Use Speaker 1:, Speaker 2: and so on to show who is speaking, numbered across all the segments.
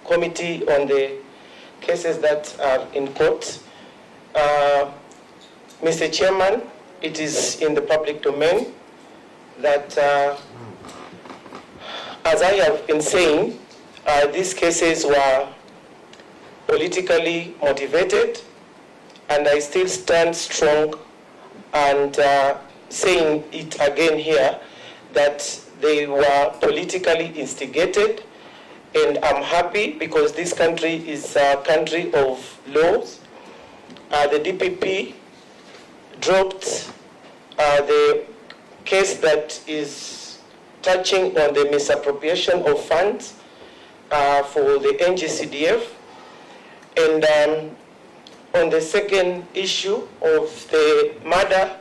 Speaker 1: committee on the cases that are in court. Mr. Chairman, it is in the public domain that, as I have been saying, these cases were politically motivated, and I still stand strong and saying it again here that they were politically instigated, and I'm happy because this country is a country of laws. The DPP dropped the case that is touching on the misappropriation of funds for the NGCDF. And on the second issue of the murder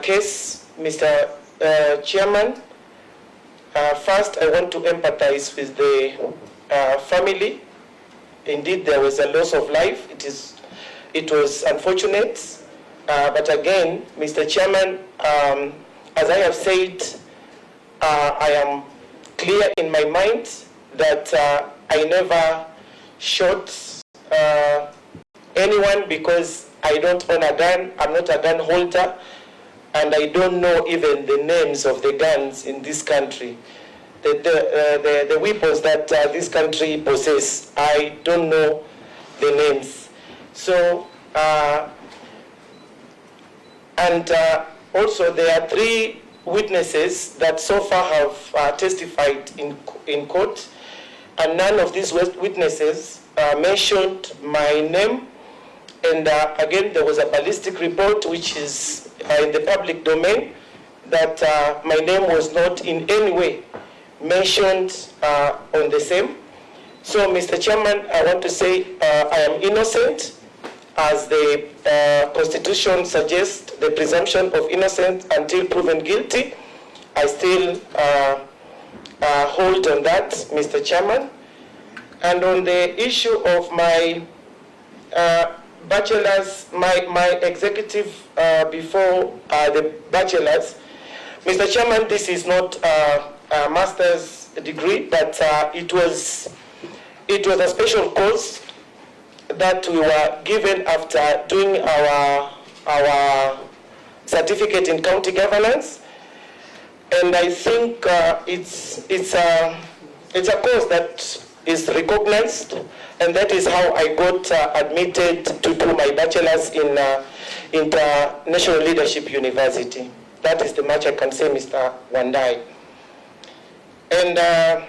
Speaker 1: case, Mr. Chairman, first I want to empathize with the family. Indeed, there was a loss of life. It was unfortunate. But again, Mr. Chairman, as I have said, I am clear in my mind that I never shot anyone because I don't own a gun. I'm not a gun holder, and I don't know even the names of the guns in this country. The weapons that this country possesses, I don't know the names. So, also there are 3 witnesses that so far have testified in court, and none of these witnesses mentioned my name. And again, there was a ballistic report which is in the public domain that my name was not in any way mentioned on the same. So, Mr. Chairman, I want to say I am innocent, as the Constitution suggests, the presumption of innocence until proven guilty. I still hold on that, Mr. Chairman. And on the issue of my bachelor's, my executive before the bachelor's, Mr. Chairman, this is not a master's degree, but it was a special course that we were given after doing our certificate in county governance, and I think it's a course that is recognized, and that is how I got admitted to do my bachelor's in International Leadership University. That is the much I can say, Mr. Wandai. And